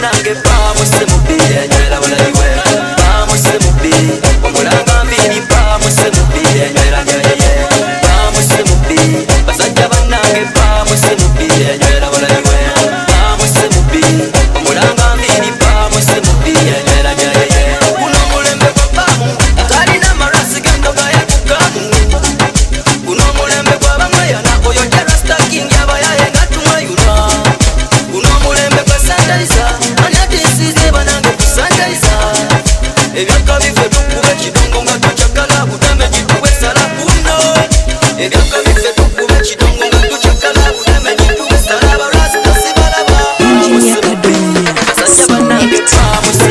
banange bamuse mubi enywera balaliwe bamuse mubi omulanga mbiri bamuse mubi enywera nyayeye bamuse mubi basajja banange bamuse mubi enywera balaliwe bamuse mubi omulanga mbiri bamuse mubi enywera nyayeye kuno mulembe gwa bamu talina marasi gendoga yakukamu kuno mulembe gwa bamweyana oyo jarasta king yabayaye ngatumwayuna kuno mulembe gwa sandaiza anyatisize banange kusandaiza ebyaka bife tukuba ekidongo nga tucakala budame gituwe sala kuno ebyaka bife tukuba ekidongo nga tucakala budame gituwe sala barasta sibalaba basajja banange bamuse